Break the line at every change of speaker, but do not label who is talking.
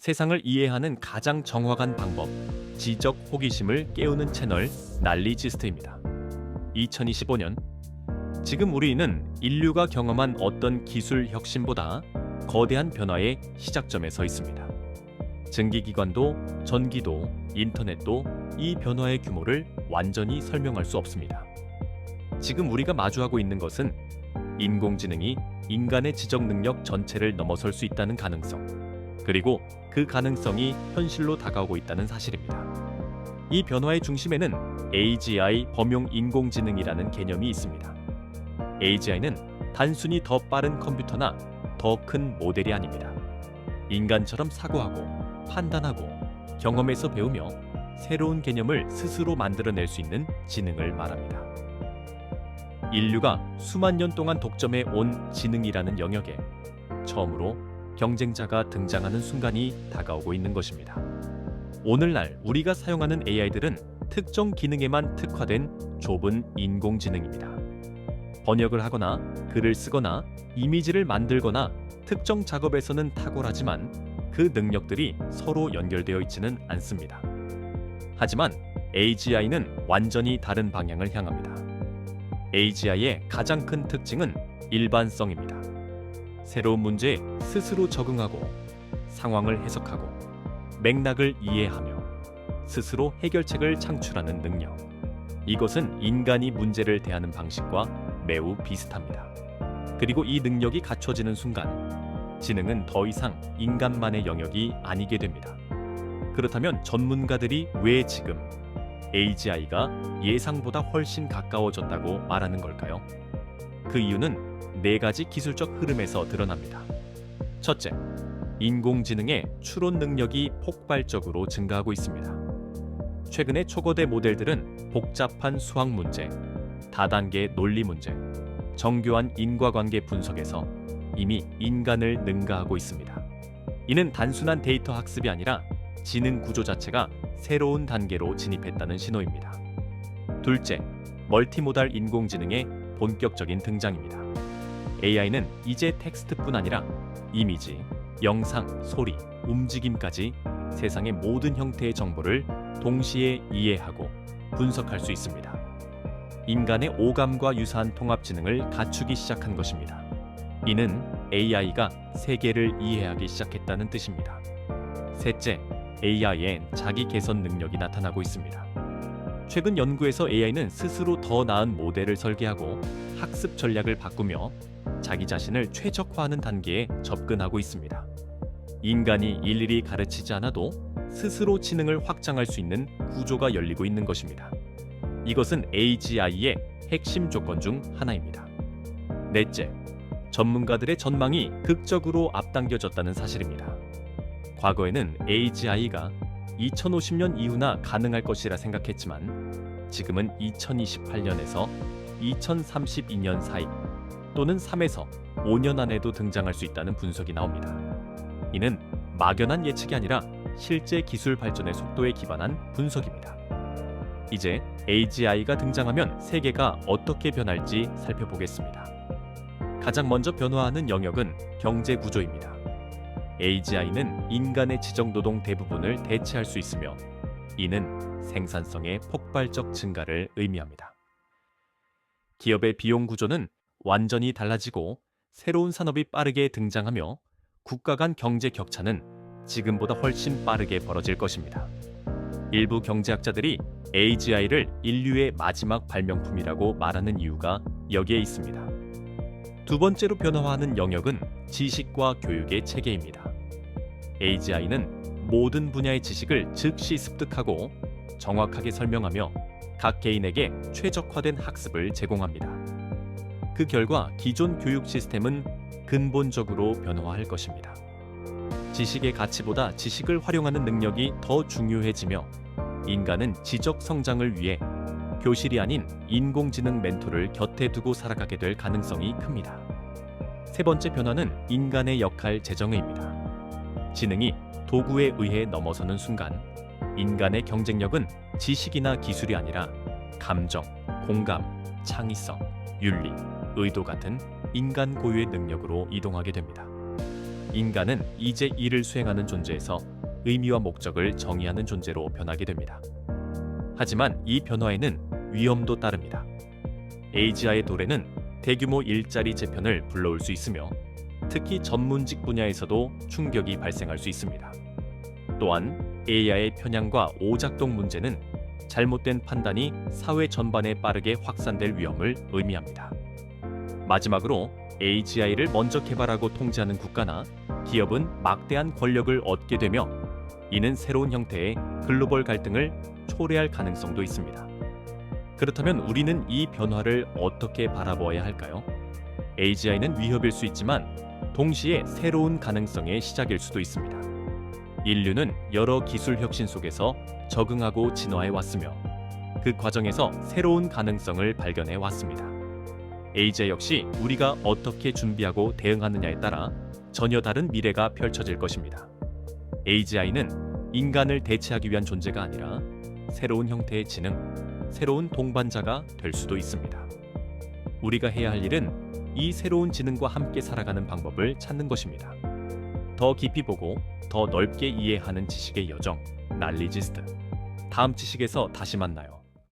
세상을 이해하는 가장 정확한 방법, 지적 호기심을 깨우는 채널 날리지스트입니다. 2025년, 지금 우리는 인류가 경험한 어떤 기술 혁신보다 거대한 변화의 시작점에 서 있습니다. 증기기관도, 전기도, 인터넷도 이 변화의 규모를 완전히 설명할 수 없습니다. 지금 우리가 마주하고 있는 것은 인공지능이 인간의 지적 능력 전체를 넘어설 수 있다는 가능성, 그리고 그 가능성이 현실로 다가오고 있다는 사실입니다. 이 변화의 중심에는 AGI 범용 인공지능이라는 개념이 있습니다. AGI는 단순히 더 빠른 컴퓨터나 더 큰 모델이 아닙니다. 인간처럼 사고하고 판단하고 경험에서 배우며 새로운 개념을 스스로 만들어낼 수 있는 지능을 말합니다. 인류가 수만 년 동안 독점해 온 지능이라는 영역에 처음으로 경쟁자가 등장하는 순간이 다가오고 있는 것입니다. 오늘날 우리가 사용하는 AI들은 특정 기능에만 특화된 좁은 인공지능입니다. 번역을 하거나 글을 쓰거나 이미지를 만들거나 특정 작업에서는 탁월하지만 그 능력들이 서로 연결되어 있지는 않습니다. 하지만 AGI는 완전히 다른 방향을 향합니다. AGI의 가장 큰 특징은 일반성입니다. 새로운 문제에 스스로 적응하고 상황을 해석하고 맥락을 이해하며 스스로 해결책을 창출하는 능력. 이것은 인간이 문제를 대하는 방식과 매우 비슷합니다. 그리고 이 능력이 갖춰지는 순간 지능은 더 이상 인간만의 영역이 아니게 됩니다. 그렇다면 전문가들이 왜 지금 AGI가 예상보다 훨씬 가까워졌다고 말하는 걸까요? 그 이유는 4가지 기술적 흐름에서 드러납니다. 첫째, 인공지능의 추론 능력이 폭발적으로 증가하고 있습니다. 최근의 초거대 모델들은 복잡한 수학 문제, 다단계 논리 문제, 정교한 인과관계 분석에서 이미 인간을 능가하고 있습니다. 이는 단순한 데이터 학습이 아니라 지능 구조 자체가 새로운 단계로 진입했다는 신호입니다. 둘째, 멀티모달 인공지능의 본격적인 등장입니다. AI는 이제 텍스트뿐 아니라 이미지, 영상, 소리, 움직임까지 세상의 모든 형태의 정보를 동시에 이해하고 분석할 수 있습니다. 인간의 오감과 유사한 통합 지능을 갖추기 시작한 것입니다. 이는 AI가 세계를 이해하기 시작했다는 뜻입니다. 셋째, AI엔 자기 개선 능력이 나타나고 있습니다. 최근 연구에서 AI는 스스로 더 나은 모델을 설계하고 학습 전략을 바꾸며 자기 자신을 최적화하는 단계에 접근하고 있습니다. 인간이 일일이 가르치지 않아도 스스로 지능을 확장할 수 있는 구조가 열리고 있는 것입니다. 이것은 AGI의 핵심 조건 중 하나입니다. 넷째, 전문가들의 전망이 극적으로 앞당겨졌다는 사실입니다. 과거에는 AGI가 2050년 이후나 가능할 것이라 생각했지만 지금은 2028년에서 2032년 사이 또는 3에서 5년 안에도 등장할 수 있다는 분석이 나옵니다. 이는 막연한 예측이 아니라 실제 기술 발전의 속도에 기반한 분석입니다. 이제 AGI가 등장하면 세계가 어떻게 변할지 살펴보겠습니다. 가장 먼저 변화하는 영역은 경제 구조입니다. AGI는 인간의 지정노동 대부분을 대체할 수 있으며 이는 생산성의 폭발적 증가를 의미합니다. 기업의 비용 구조는 완전히 달라지고 새로운 산업이 빠르게 등장하며 국가 간 경제 격차는 지금보다 훨씬 빠르게 벌어질 것입니다. 일부 경제학자들이 AGI를 인류의 마지막 발명품이라고 말하는 이유가 여기에 있습니다. 두 번째로 변화하는 영역은 지식과 교육의 체계입니다. AGI는 모든 분야의 지식을 즉시 습득하고 정확하게 설명하며 각 개인에게 최적화된 학습을 제공합니다. 그 결과 기존 교육 시스템은 근본적으로 변화할 것입니다. 지식의 가치보다 지식을 활용하는 능력이 더 중요해지며 인간은 지적 성장을 위해 교실이 아닌 인공지능 멘토를 곁에 두고 살아가게 될 가능성이 큽니다. 세 번째 변화는 인간의 역할 재정의입니다. 지능이 도구에 의해 넘어서는 순간 인간의 경쟁력은 지식이나 기술이 아니라 감정, 공감, 창의성, 윤리, 의도 같은 인간 고유의 능력으로 이동하게 됩니다. 인간은 이제 일을 수행하는 존재에서 의미와 목적을 정의하는 존재로 변하게 됩니다. 하지만 이 변화에는 위험도 따릅니다. AGI의 도래는 대규모 일자리 재편을 불러올 수 있으며 특히 전문직 분야에서도 충격이 발생할 수 있습니다. 또한 AI의 편향과 오작동 문제는 잘못된 판단이 사회 전반에 빠르게 확산될 위험을 의미합니다. 마지막으로 AGI를 먼저 개발하고 통제하는 국가나 기업은 막대한 권력을 얻게 되며 이는 새로운 형태의 글로벌 갈등을 초래할 가능성도 있습니다. 그렇다면 우리는 이 변화를 어떻게 바라보아야 할까요? AGI는 위협일 수 있지만 동시에 새로운 가능성의 시작일 수도 있습니다. 인류는 여러 기술 혁신 속에서 적응하고 진화해 왔으며 그 과정에서 새로운 가능성을 발견해 왔습니다. AGI 역시 우리가 어떻게 준비하고 대응하느냐에 따라 전혀 다른 미래가 펼쳐질 것입니다. AGI는 인간을 대체하기 위한 존재가 아니라 새로운 형태의 지능, 새로운 동반자가 될 수도 있습니다. 우리가 해야 할 일은 이 새로운 지능과 함께 살아가는 방법을 찾는 것입니다. 더 깊이 보고 더 넓게 이해하는 지식의 여정, 날리지스트. 다음 지식에서 다시 만나요.